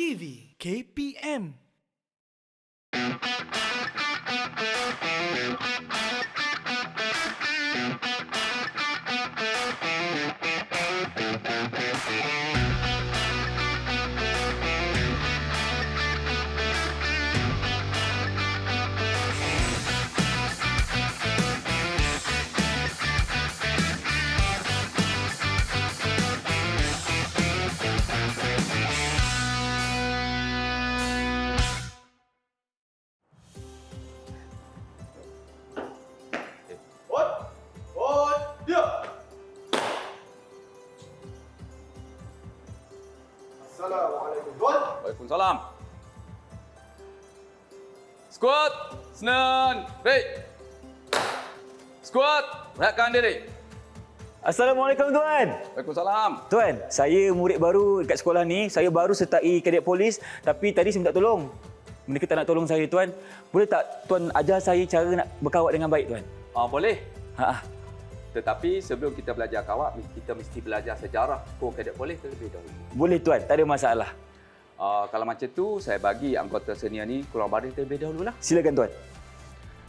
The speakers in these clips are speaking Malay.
TV KPM. Assalamualaikum, Tuan. Waalaikumsalam. Squat, Senan, break. Squat, rehatkan diri. Assalamualaikum Tuan. Waalaikumsalam. Tuan, saya murid baru dekat sekolah ni. Saya baru sertai kadet polis tapi tadi saya minta tolong. Mereka tak nak tolong saya Tuan. Boleh tak Tuan ajar saya cara nak berkawat dengan baik Tuan? Boleh. Ha. Tetapi sebelum kita belajar kawat, kita mesti belajar sejarah Kor Kadet Polis terlebih dahulu. Boleh Tuan, tak ada masalah. Kalau macam tu, saya bagi anggota senior ni keluar baris terlebih dahululah. Silakan Tuan.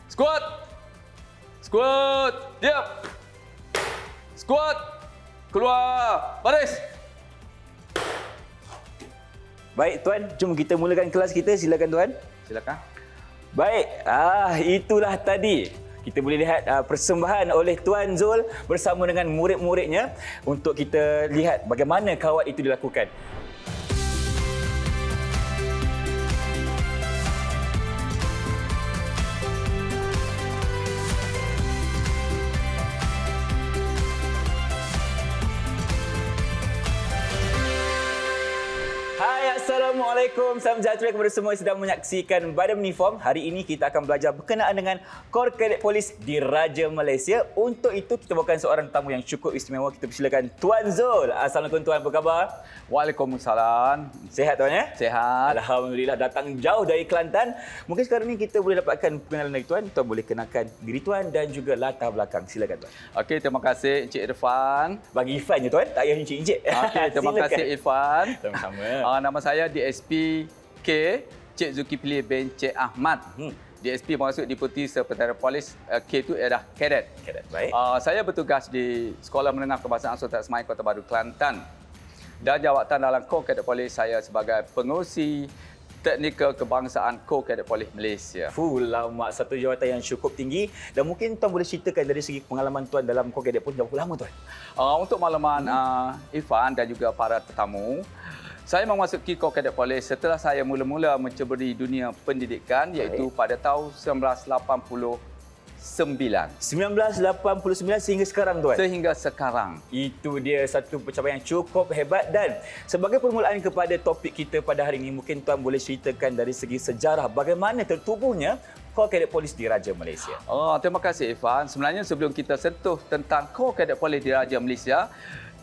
Squat. Squat. Diam. Squat. Keluar baris. Baik Tuan, jom kita mulakan kelas kita. Silakan Tuan. Silakan. Baik, itulah tadi. Kita boleh lihat persembahan oleh Tuan Zul bersama dengan murid-muridnya untuk kita lihat bagaimana kawat itu dilakukan. Assalamualaikum, salam sejahtera kepada semua yang sedang menyaksikan Badan Uniform. Hari ini kita akan belajar berkenaan dengan Kor Kadet Polis di Raja Malaysia. Untuk itu kita bawakan seorang tamu yang cukup istimewa. Kita persilakan Tuan Zul. Assalamualaikum Tuan, apa khabar? Waalaikumsalam. Sihat Tuan ya? Sihat. Alhamdulillah, datang jauh dari Kelantan. Mungkin sekarang ni kita boleh dapatkan pengenalan dari Tuan. Tuan boleh kenalkan diri Tuan dan juga latar belakang. Silakan Tuan. Okey, terima kasih Encik Irfan. Bagi Irfan je Tuan, tak payah Encik-Encik. Okey, terima kasih Irfan. Sama-sama. Nama saya DSP K, Cik Zulkifli bin Cik Ahmad. DSP maksud Deputi Sekretariat Polis. K itu adalah kadet. Kadet, baik. Saya bertugas di Sekolah Menengah Kebangsaan Sultan Ismail Kota Baru, Kelantan. Dan jawatan dalam Kor Kadet Polis saya sebagai pengerusi Teknikal Kebangsaan Kor Kadet Polis Malaysia. Lama, satu jawatan yang cukup tinggi. Dan mungkin Tuan boleh ceritakan dari segi pengalaman Tuan dalam Kor Kadet Polis berapa lama Tuan? Untuk makluman Irfan dan juga para tetamu, saya memasuki Kor Kadet Polis setelah saya mula-mula menceburi dunia pendidikan iaitu pada tahun 1989. 1989 sehingga sekarang Tuan? Sehingga sekarang. Itu dia satu pencapaian yang cukup hebat. Dan sebagai permulaan kepada topik kita pada hari ini, mungkin Tuan boleh ceritakan dari segi sejarah bagaimana tertubuhnya Kor Kadet Polis di Raja Malaysia. Terima kasih Irfan. Sebenarnya sebelum kita sentuh tentang Kor Kadet Polis di Raja Malaysia,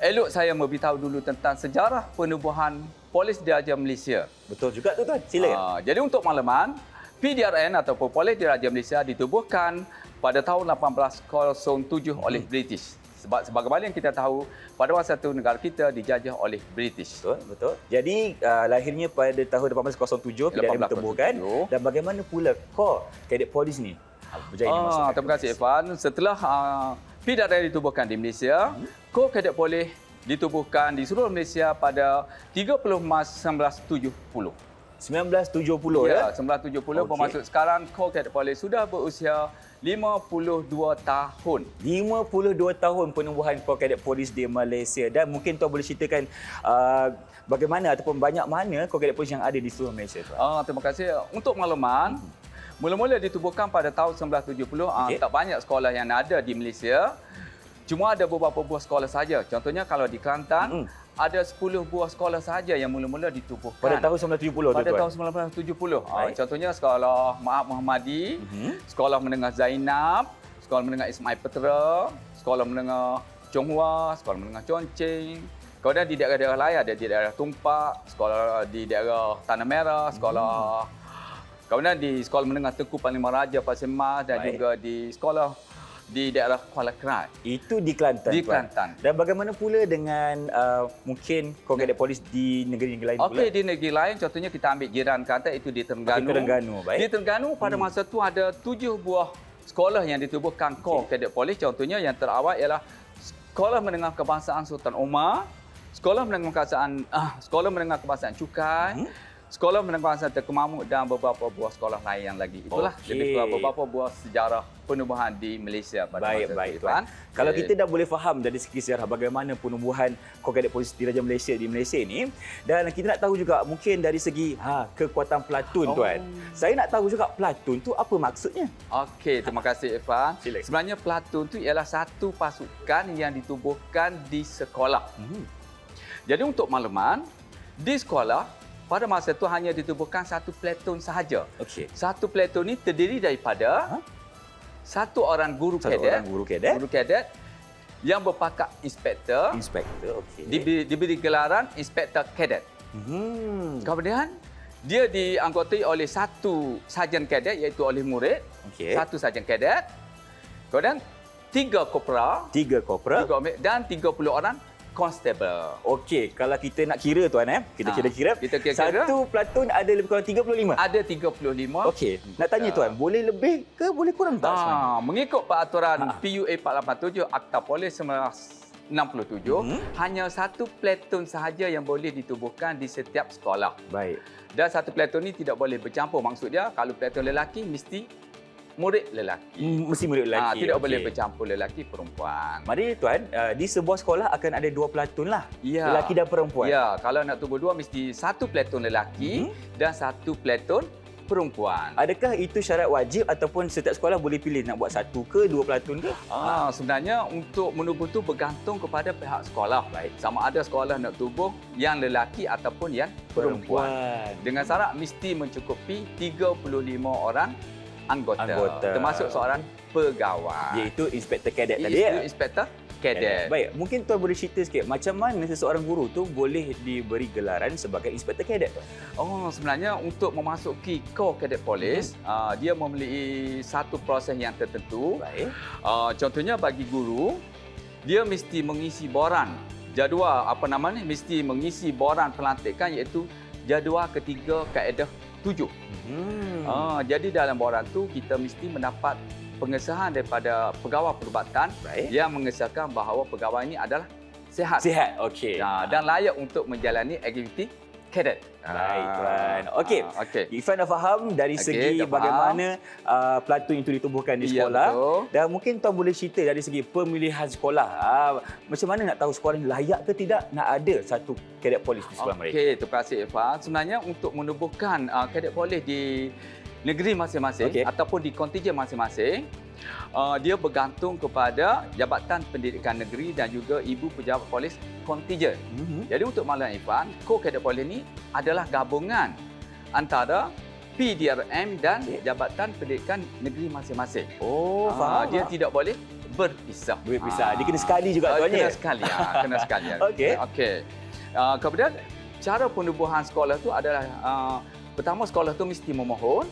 elok saya memberitahu dulu tentang sejarah penubuhan polis di Raja Malaysia. Betul juga tu Tuan, silakan. Jadi untuk makluman, PDRN ataupun Polis di Raja Malaysia ditubuhkan pada tahun 1807 oleh British. Sebab sebagaimana yang kita tahu, pada masa itu negara kita dijajah oleh British. Betul. Jadi lahirnya pada tahun 1807 PDRN ditubuhkan. Dan bagaimana pula Kor Kadet Polis ni berjaya dimasukkan? Terima kasih Irfan. Setelah PDRN ditubuhkan di Malaysia, Kor Kadet Polis ditubuhkan di seluruh Malaysia pada 30 Mac 1970. 1970 ya? 1970 bermaksud sekarang Kor Kadet Polis sudah berusia 52 tahun. 52 tahun penubuhan Kor Kadet Polis di Malaysia. Dan mungkin Tuan boleh ceritakan bagaimana ataupun banyak mana Kor Kadet Polis yang ada di seluruh Malaysia Tuan? Terima kasih. Untuk makluman, mula-mula ditubuhkan pada tahun 1970. Tak banyak sekolah yang ada di Malaysia. Cuma ada beberapa buah sekolah saja. Contohnya kalau di Kelantan, ada 10 buah sekolah sahaja yang mula-mula ditubuhkan. Pada tahun 1970 Pada Tuan? tahun 1970. Contohnya Sekolah Maab Muhammadi, Sekolah Menengah Zainab, Sekolah Menengah Ismail Petra, Sekolah Menengah Chonghua, Sekolah Menengah Chongqing. Kemudian di daerah-daerah lain ada di daerah Tumpak, sekolah di daerah Tanah Merah, kemudian di Sekolah Menengah Tengku Panglima Raja Pasir Mas dan juga di Sekolah di daerah Kuala Krai. Itu di Kelantan. Di Tuan. Kelantan. Dan bagaimana pula dengan mungkin kor kadet polis di negeri-negeri lain pula? Okey, di negeri lain contohnya kita ambil jiran Kelantan itu di Terengganu. Di Terengganu, baik. Di Terengganu pada masa tu ada 7 buah sekolah yang ditubuhkan kor kadet polis. Contohnya yang terawal ialah Sekolah Menengah Kebangsaan Sultan Omar, Sekolah Menengah Kebangsaan Cukai, Sekolah Menengah Kebangsaan Tengku Mahmud dan beberapa buah sekolah lain yang lagi. Itulah lebih kurang beberapa buah sejarah penubuhan di Malaysia pada masa itu. Tuan. Kalau kita dah boleh faham dari segi sejarah bagaimana penubuhan kor kadet polis Diraja Malaysia di Malaysia ini, dan kita nak tahu juga mungkin dari segi kekuatan pelatun tuan. Saya nak tahu juga pelatun tu apa maksudnya? Okey, terima kasih Irfan. Silakan. Sebenarnya pelatun itu ialah satu pasukan yang ditubuhkan di sekolah. Jadi untuk makluman, di sekolah pada masa itu hanya ditubuhkan satu platoon sahaja. Okey. Satu platoon ini terdiri daripada satu orang guru Satu kadet, orang guru kadet, yang berpangkat inspektor, okey. diberi gelaran inspektor kadet. Kemudian dia dianggotai oleh satu sarjan kadet iaitu oleh murid, satu sarjan kadet. Kemudian 3 kopra, 3 korporal. dan 30 orang constable. Okey, kalau kita nak kira tuan kita kira-kira. Kita kira-kira. Satu platoon ada lebih kurang 35. Ada 35. Okey, nak tanya tuan, boleh lebih ke boleh kurang tak sebenarnya? Mengikut peraturan PUA 487 Akta Polis 1967, hanya satu platoon sahaja yang boleh ditubuhkan di setiap sekolah. Baik. Dan satu platoon ini tidak boleh bercampur. Maksud dia, kalau platoon lelaki, mesti murid lelaki. Mesti murid lelaki. Tidak boleh bercampur lelaki perempuan. Mari tuan, di sebuah sekolah akan ada 2 platoon lah. Ya. Lelaki dan perempuan. Ya, kalau nak tubuh 2 mesti satu platoon lelaki dan satu platoon perempuan. Adakah itu syarat wajib ataupun setiap sekolah boleh pilih nak buat 1 ke 2 platoon ke? Sebenarnya untuk menubuh tu bergantung kepada pihak sekolah. Baik. Sama ada sekolah nak tubuh yang lelaki ataupun yang perempuan. Dengan syarat mesti mencukupi 35 orang anggota. Termasuk seorang pegawai. Iaitu inspektor kadet tadi ya? Inspektor kadet. Baik, mungkin tuan boleh cerita sikit macam mana seseorang guru tu boleh diberi gelaran sebagai inspektor kadet tuan? Sebenarnya untuk memasuki kor kadet polis, dia memiliki satu proses yang tertentu. Baik. Contohnya bagi guru, dia mesti mengisi boran jadual mesti mengisi boran pelantikan iaitu jadual ketiga kaedah 7. Jadi dalam boran tu kita mesti mendapat pengesahan daripada pegawai perubatan yang mengesahkan bahawa pegawai ini adalah sihat. Sihat, okey. Dan layak untuk menjalani aktiviti kadet. Baik tuan. Okey. Irfan dah faham dari segi dah bagaimana platoon itu ditubuhkan di sekolah. Betul. Dan mungkin tuan boleh cerita dari segi pemilihan sekolah. Macam mana nak tahu sekolah ni layak ke tidak nak ada satu kadet polis di sekolah mereka? Okey, terima kasih Irfan. Sebenarnya untuk menubuhkan kadet polis di negeri masing-masing ataupun di kontijen masing-masing, dia bergantung kepada Jabatan Pendidikan Negeri dan juga Ibu Pejabat Polis kontijen. Jadi untuk makluman Irfan, kor kadet polis ini adalah gabungan antara PDRM dan Jabatan Pendidikan Negeri masing-masing. Faham. Dia tidak boleh berpisah. Dia kena sekali juga tuan ya? Kena sekali. Kena sekali. Okey. Kemudian cara penubuhan sekolah itu adalah pertama, sekolah tu mesti memohon.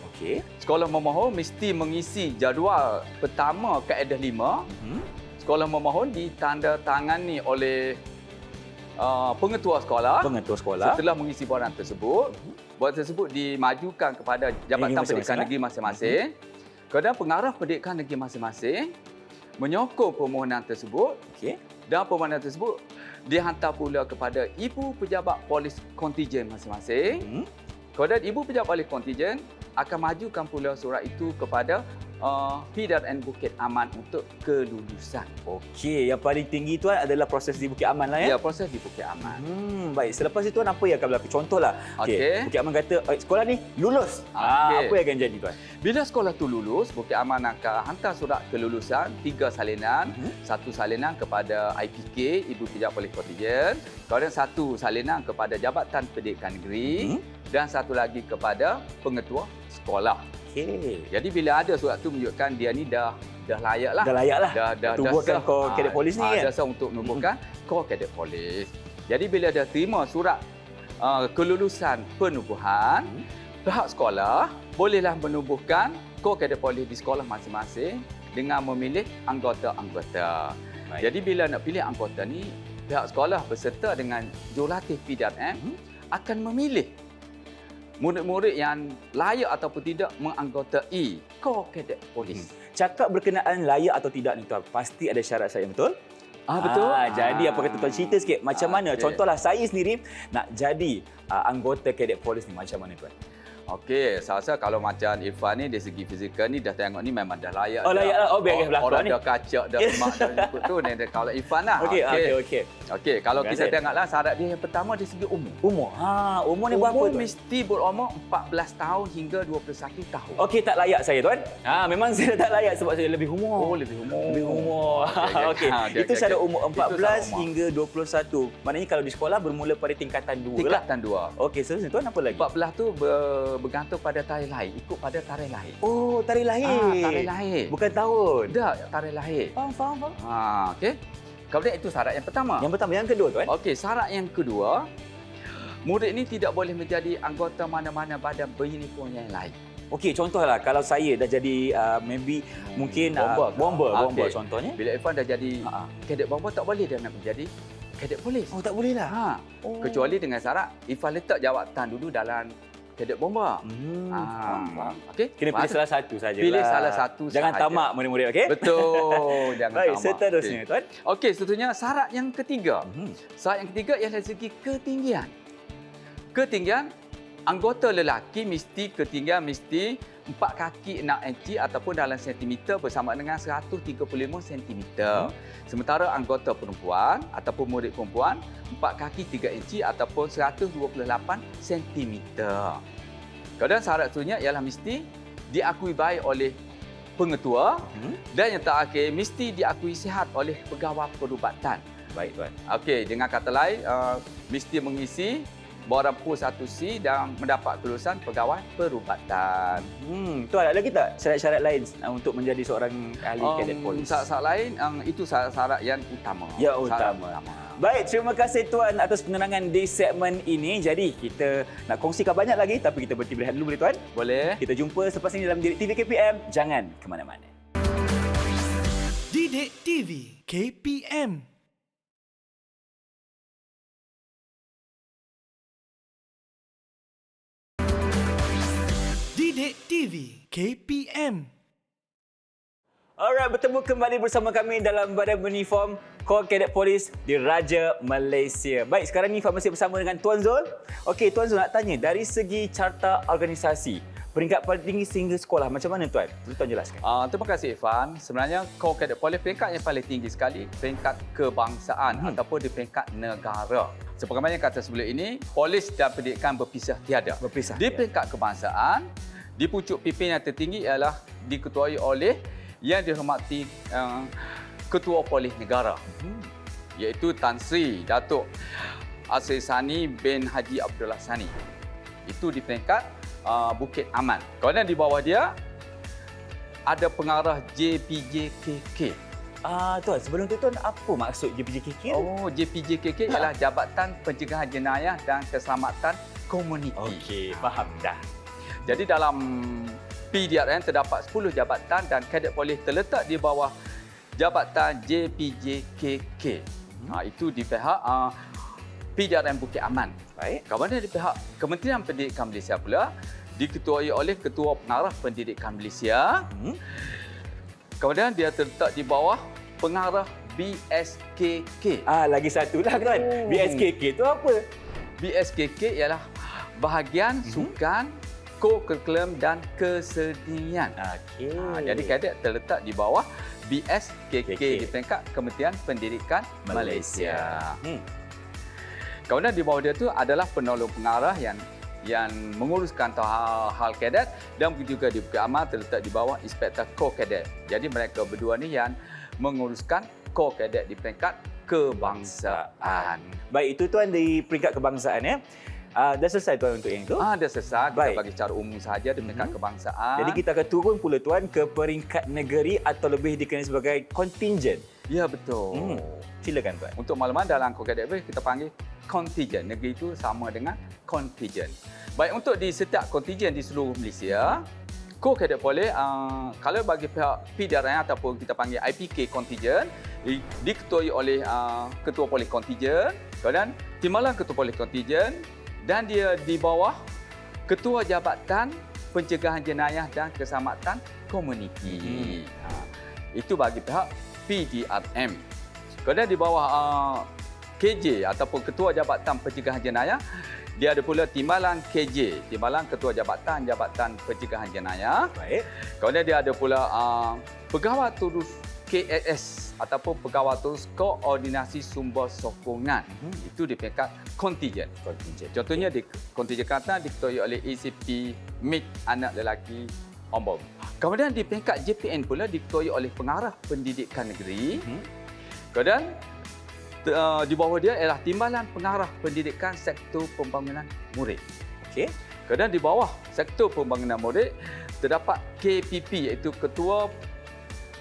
Sekolah memohon mesti mengisi jadual pertama kaedah 5. Sekolah memohon ditandatangani oleh pengetua sekolah. Setelah mengisi boran tersebut, boran tersebut dimajukan kepada Jabatan Pendidikan Negeri masing-masing. Kemudian pengarah pendidikan negeri masing-masing menyokong permohonan tersebut. Dan permohonan tersebut dihantar pula kepada Ibu Pejabat Polis kontijen masing-masing. Kemudian Ibu Pejabat Polis kontijen akan majukan pula surat itu kepada PDRN Bukit Aman untuk kelulusan. Okey, yang paling tinggi tuan adalah proses di Bukit Aman lah ya? Ya, proses di Bukit Aman. Baik, selepas itu tuan apa yang akan berlaku? Contohlah, Bukit Aman kata sekolah ni lulus. Apa yang akan jadi tuan? Bila sekolah tu lulus, Bukit Aman akan hantar surat kelulusan 3 salinan. Satu salinan kepada IPK, Ibu Pejabat Polis kontijen. Kemudian satu salinan kepada Jabatan Pendidikan Negeri. Dan satu lagi kepada pengetua sekolah. Jadi bila ada surat tu menunjukkan dia ni dah layak lah. Dah layak lah. Dah tubuhkan kor kadet polis ni kan? Dah sah untuk menubuhkan kor kadet polis. Jadi bila dah terima surat kelulusan penubuhan, pihak sekolah bolehlah menubuhkan kor kadet polis di sekolah masing-masing dengan memilih anggota-anggota. Baik. Jadi bila nak pilih anggota ni, pihak sekolah berserta dengan jurulatih PDRM akan memilih murid-murid yang layak ataupun tidak menganggotai Corps Cadet Polis. Cakap berkenaan layak atau tidak ni tuan, pasti ada syarat-syarat, betul? Betul. Jadi apa kata tuan cerita sikit macam mana? okey. Contohlah saya sendiri nak jadi anggota Cadet Polis ni macam mana tuan? Okey, saya rasa kalau macam Irfan ni dari segi fizikal ni dah tengok ni memang dah layak. Oh, layak lah. Oh, biar belakang orang ni. dah kacak, dah semak, dah ikut tu. Ni kalau Irfan lah. Okey. Okey, kalau Terima kita kasih. tengoklah syarat dia yang pertama dari segi umur. Umur. Umur ni berapa Umur tuan? mesti berumur 14 tahun hingga 21 tahun. Okey, tak layak saya tuan. Memang saya tak layak sebab saya lebih umur. Oh, lebih umur. Lebih umur. Okey. Itu syarat umur Itu syarat 14 umur. hingga 21. Maknanya kalau di sekolah bermula pada tingkatan 2 lah. Tingkatan 2. Okey, seterusnya tuan apa lagi? 14 tu bergantung pada tarikh lahir, ikut pada tarikh lahir. Oh, tarikh lahir. Tarikh lahir. Bukan tahun. Tak, tarikh lahir. Faham. Okey. Kemudian itu syarat yang pertama. Yang pertama, yang kedua tuan. Okey, syarat yang kedua, murid ini tidak boleh menjadi anggota mana-mana badan beruniform yang lain. Okey, contohlah kalau saya dah jadi maybe mungkin bomber Okey. contohnya. Bila Irfan dah jadi kadet bomber, tak boleh dia nak menjadi kadet polis. Oh, tak boleh lah. Kecuali dengan syarat Irfan letak jawatan dulu dalam kadet bomber. Faham. Okey. Kena pilih salah satu saja. Pilih salah satu Jangan sahaja. tamak murid-murid, okey? Betul, jangan Baik, tamak. seterusnya tuan. Okey, seterusnya syarat yang ketiga. Syarat yang ketiga ialah dari segi ketinggian. Ketinggian anggota lelaki mesti 4 kaki 6 inci ataupun dalam sentimeter bersama dengan 135 sentimeter. Sementara anggota perempuan ataupun murid perempuan 4 kaki 3 inci ataupun 128 sentimeter. Kemudian syarat seterusnya ialah mesti diakui baik oleh pengetua dan yang terakhir mesti diakui sihat oleh pegawai perubatan. Baik tuan. Okey, dengan kata lain mesti mengisi borang pos 1C dan mendapat kelulusan pegawai perubatan. Tuan, ada lagi tak syarat-syarat lain untuk menjadi seorang ahli kadet polis? Syarat-syarat lain itu syarat yang utama. Ya, Syarat utama. Baik, terima kasih Tuan atas penerangan di segmen ini. Jadi, kita nak kongsikan banyak lagi tapi kita berhenti berehat dulu boleh Tuan? Boleh. Kita jumpa selepas ini dalam Didik TV KPM. Jangan ke mana-mana. Didik TV KPM. Didik TV KPM. Alright, bertemu kembali bersama kami dalam Badan Uniform Corps Cadet Polis di Raja Malaysia. Baik, sekarang ni Faham masih bersama dengan Tuan Zul. Okey, Tuan Zul nak tanya dari segi carta organisasi, peringkat paling tinggi sehingga sekolah, macam mana Tuan? Boleh Tuan jelaskan? Terima kasih Irfan. Sebenarnya Corps Cadet Polis peringkat yang paling tinggi sekali peringkat kebangsaan ataupun di peringkat negara. Sebagaimana yang kata sebelum ini, polis dan pendidikan berpisah tiada. Berpisah Di tiada. peringkat kebangsaan, di pucuk pimpinan tertinggi ialah diketuai oleh yang dihormati Ketua Polis Negara, iaitu Tan Sri Datuk Asri Sani bin Haji Abdullah Sani. Itu di peringkat Bukit Aman. Kemudian di bawah dia ada pengarah JPJKK. Tuan, sebelum tu Tuan, apa maksud JPJKK? Oh, JPJKK ialah Jabatan Pencegahan Jenayah dan Keselamatan Komuniti. Okey, faham dah. Jadi dalam PDRM terdapat 10 jabatan dan kadet polis terletak di bawah jabatan JPJKK. Itu di pihak PDRM Bukit Aman. Baik. Kemudian di pihak Kementerian Pendidikan Malaysia pula diketuai oleh Ketua Pengarah Pendidikan Malaysia. Kemudian dia terletak di bawah Pengarah BSKK. Lagi satu lah Tuan. BSKK tu apa? BSKK ialah Bahagian Sukan, Ko-Curriculum dan Kesenian. Okey. Jadi kadet terletak di bawah BSKK KK. di peringkat Kementerian Pendidikan Malaysia. Hmm. Kemudian di bawah dia tu adalah penolong pengarah yang menguruskan hal kadet dan juga di Bukit Aman terletak di bawah Inspektor Kor Kadet. Jadi mereka berdua ni yang menguruskan Kor Kadet di peringkat kebangsaan. Baik, itu Tuan di peringkat kebangsaan ya. Dah selesai Tuan untuk yang itu? Dah selesai. Kita Baik. bagi secara umum sahaja di peringkat kebangsaan. Jadi kita akan turun pula Tuan ke peringkat negeri atau lebih dikenali sebagai contingent. Ya, betul. Silakan Tuan. Untuk makluman dalam Kor Kadet kita panggil contingent. Negeri itu sama dengan contingent. Baik, untuk di setiap contingent di seluruh Malaysia, Core Cadet Police, kalau bagi pihak PDRM ataupun kita panggil IPK Contingent, diketuai oleh Ketua Polis Contingent, kemudian Timbalan Ketua Polis Contingent, dan dia di bawah Ketua Jabatan Pencegahan Jenayah dan Keselamatan Komuniti. Itu bagi pihak PDRM. Kemudian di bawah KJ ataupun Ketua Jabatan Pencegahan Jenayah, dia ada pula Timbalan KJ, Timbalan Ketua Jabatan Pencegahan Jenayah. Baik. Kemudian dia ada pula Pegawai Terus KSS ataupun Pegawai Terus Koordinasi Sumber Sokongan. Itu di peringkat kontingen. Contohnya di kontingen Kelantan diketuai oleh ACP MIK Anak Lelaki Ombom. Kemudian di peringkat JPN pula diketuai oleh Pengarah Pendidikan Negeri. Kemudian di bawah dia ialah Timbalan Pengarah Pendidikan Sektor Pembangunan Murid. Okey. Kemudian di bawah Sektor Pembangunan Murid terdapat KPP, iaitu Ketua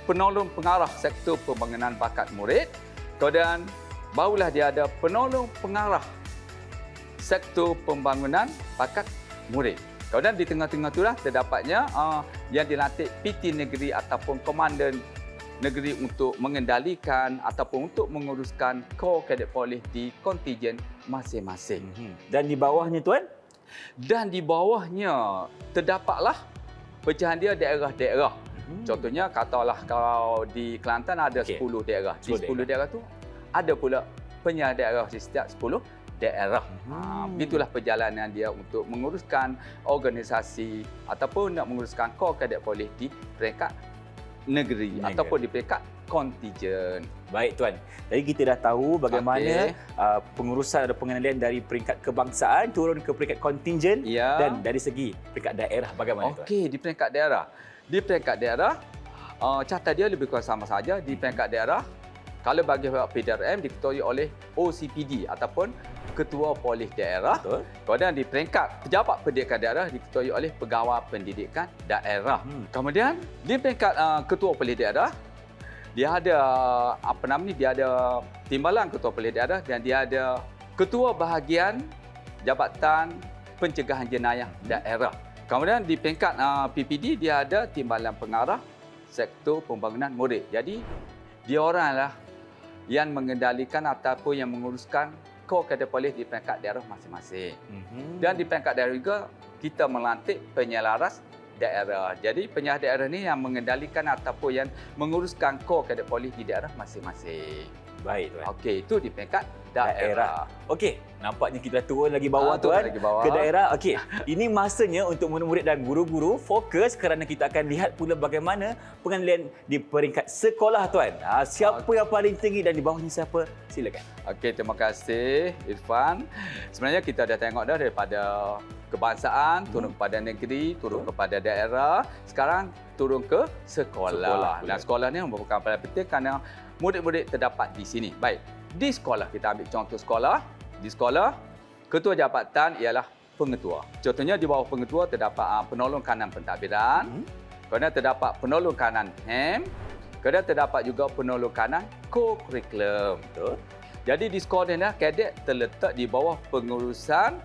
Penolong Pengarah Sektor Pembangunan Bakat Murid. Kemudian barulah dia ada Penolong Pengarah Sektor Pembangunan Bakat Murid. Kemudian di tengah-tengah itulah terdapatnya yang dilantik PT Negeri ataupun Komandan Negeri untuk mengendalikan ataupun untuk menguruskan Core Cadet Police di kontingen masing-masing. Dan di bawahnya tuan? Dan di bawahnya terdapatlah pecahan dia daerah-daerah. Contohnya katalah kalau di Kelantan ada 10 daerah. Di 10 daerah tu ada pula penyiar daerah di setiap 10 daerah. Begitulah perjalanan dia untuk menguruskan organisasi ataupun nak menguruskan Core Cadet Police di peringkat negeri ataupun di peringkat kontingen. Baik tuan. Jadi kita dah tahu bagaimana pengurusan atau pengendalian dari peringkat kebangsaan turun ke peringkat kontingen dan dari segi peringkat daerah bagaimana tuan? Okey, di peringkat daerah. Di peringkat daerah carta dia lebih kurang sama saja. Di peringkat daerah kalau bagi pihak PDRM diketuai oleh OCPD ataupun Ketua Polis Daerah. Betul. Kemudian di peringkat Pejabat Pendidikan Daerah diketuai oleh Pegawai Pendidikan Daerah. Kemudian di peringkat Ketua Polis Daerah dia ada dia ada Timbalan Ketua Polis Daerah dan dia ada Ketua Bahagian Jabatan Pencegahan Jenayah Daerah. Kemudian di peringkat PPD dia ada Timbalan Pengarah Sektor Pembangunan Murid. Jadi dia oranglah yang mengendalikan ataupun yang menguruskan Core Cadet Police di peringkat daerah masing-masing. Dan di peringkat daerah juga kita melantik penyelaras daerah. Jadi penyelaras daerah ni yang mengendalikan ataupun yang menguruskan Core Cadet Police di daerah masing-masing. Baik tuan. Okey, itu di peringkat daerah. Okey, nampaknya kita dah turun lagi bawah tuan lagi bawah. ke daerah. Okey, ini masanya untuk murid-murid dan guru-guru fokus kerana kita akan lihat pula bagaimana pengendalian di peringkat sekolah tuan. Siapa yang paling tinggi dan di bawahnya siapa? Silakan. Okey, terima kasih Irfan. Sebenarnya kita dah tengok dah daripada kebangsaan, turun kepada negeri, turun kepada daerah. Sekarang turun ke sekolah. Dan sekolah ni merupakan paling penting kerana murid-murid terdapat di sini. Baik, di sekolah kita ambil contoh sekolah. Di sekolah, ketua jabatan ialah pengetua. Contohnya di bawah pengetua terdapat penolong kanan pentadbiran. Kemudian terdapat penolong kanan HEM. Kemudian terdapat juga penolong kanan co-curriculum. Jadi di sekolah ni kadet terletak di bawah pengurusan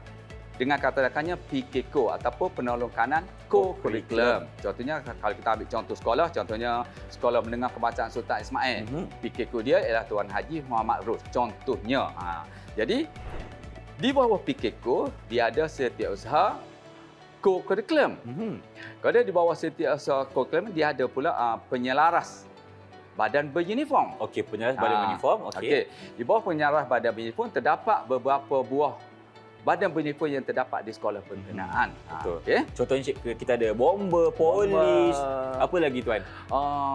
dengan kata-katanya PKCO ataupun penolong kanan co-curriculum. Contohnya kalau kita ambil contoh sekolah, contohnya Sekolah Menengah Kebangsaan Sultan Ismail. PKCO dia ialah Tuan Haji Muhammad Ros. Contohnya. Jadi di bawah PKCO dia ada setiausaha co-curriculum. Kalau di bawah setiausaha co-curriculum dia ada pula penyelaras badan beruniform. Okey, penyelaras badan beruniform. Okey. Di bawah penyelaras badan beruniform terdapat beberapa buah badan beruniform yang terdapat di sekolah berkenaan. Betul. Okay. Contohnya kita ada bomber, polis, apa lagi tuan?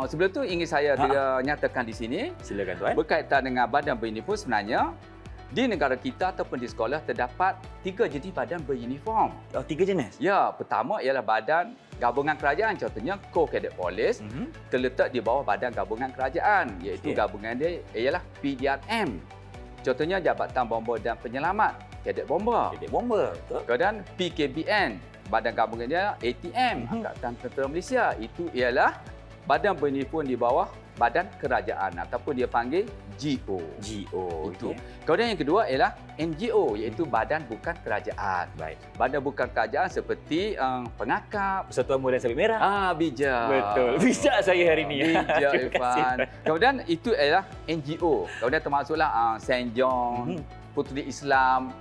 Sebelum tu ingin saya nyatakan di sini. Silakan tuan. Berkaitan dengan badan beruniform sebenarnya di negara kita ataupun di sekolah terdapat 3 jenis badan beruniform. 3 jenis? Ya, pertama ialah badan gabungan kerajaan, contohnya Core Cadet Police terletak di bawah badan gabungan kerajaan, iaitu gabungan dia ialah PDRM. Contohnya Jabatan Bomber dan Penyelamat, Kadet Bomber. Kadet Bomber, betul. Kemudian PKBN, badan gabungan dia ATM, Angkatan Tentera Malaysia. Itu ialah badan beruniform di bawah badan kerajaan ataupun dia panggil GO. GO. Itu. okey. Kemudian yang kedua ialah NGO iaitu badan bukan kerajaan. Baik. Badan bukan kerajaan seperti pengakap. Persatuan Muda Sabit Merah. Bijak. Betul. Bijak saya hari ni. Bijak Terima kasih. Irfan. Kemudian itu ialah NGO. Kemudian termasuklah Saint John, Puteri Islam.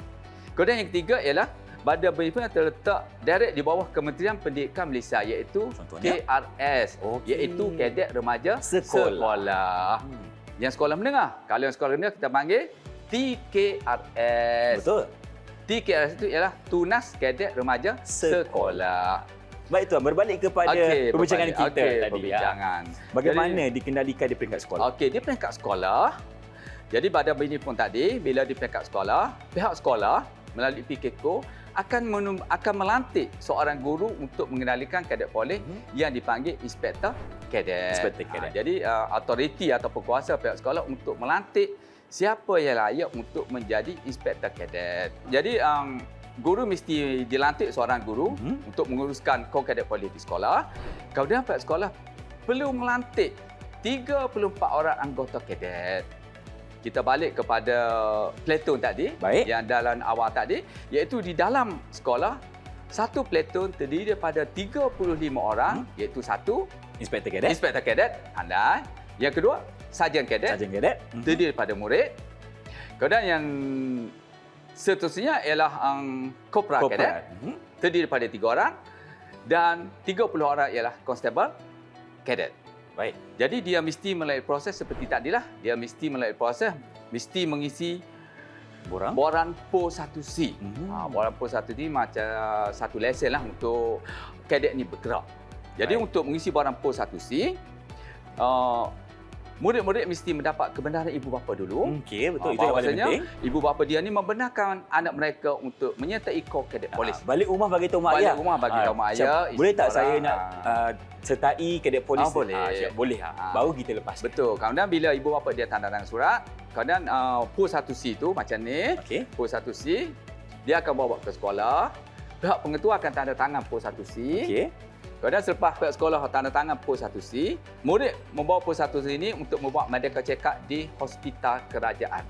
Kemudian yang ketiga ialah badan berhimpunan yang terletak direct di bawah Kementerian Pendidikan Malaysia iaitu Contohnya? KRS, Okey. iaitu Kadet Remaja Sekolah. Yang sekolah menengah. Kalau yang sekolah menengah kita panggil TKRS. Betul. TKRS itu ialah Tunas Kadet Remaja Sekolah. Baik Tuan, berbalik kepada perbincangan kita tadi. Perbincangan. Bagaimana dikendalikan di peringkat sekolah? Okey, di peringkat sekolah. Jadi badan berhimpunan tadi, bila di peringkat sekolah, pihak sekolah melalui PKKO akan melantik seorang guru untuk mengendalikan kadet polis yang dipanggil Inspektor Kadet. Inspektor Kadet. Jadi autoriti atau kuasa pihak sekolah untuk melantik siapa yang layak untuk menjadi Inspektor Kadet. Jadi guru mesti dilantik seorang guru untuk menguruskan kor kadet polis di sekolah. Kemudian pihak sekolah perlu melantik 34 orang anggota kadet. Kita balik kepada platoon tadi. Baik. Yang dalam awal tadi, iaitu di dalam sekolah satu platoon terdiri daripada 35 orang, iaitu satu Inspektor Kadet. Inspektor Kadet pandai. Yang kedua, Sarjan Kadet Sarjan Kadet. terdiri daripada murid. Kemudian yang seterusnya ialah Kopra Kadet terdiri daripada 3 orang dan 30 orang ialah Constable Kadet. Baik. Jadi dia mesti melalui proses seperti tadilah. Dia mesti melalui proses, mesti mengisi boran PO 1C. Boran PO 1C macam satu lesen lah untuk kadet ni bergerak. Jadi untuk mengisi boran PO 1C, murid-murid mesti mendapat kebenaran ibu bapa dulu. Okey, betul. Itu yang paling Bahawasanya penting. ibu bapa dia ni membenarkan anak mereka untuk menyertai kor kadet polis. Balik rumah bagi tahu mak ayah. Balik rumah bagi tahu mak ayah. Boleh tak isi saya orang, nak sertai kadet polis? boleh. Siap, boleh. Baru kita lepas. Betul. Kemudian bila ibu bapa dia tanda tangan surat, kemudian PO 1C tu macam ni. Okey. PO 1C, dia akan bawa ke sekolah. Pihak pengetua akan tanda tangan PO 1C. Okey. Kemudian selepas pihak sekolah tanda tangan PO 1C, murid membawa PO 1C ini untuk membuat medical check-up di hospital kerajaan.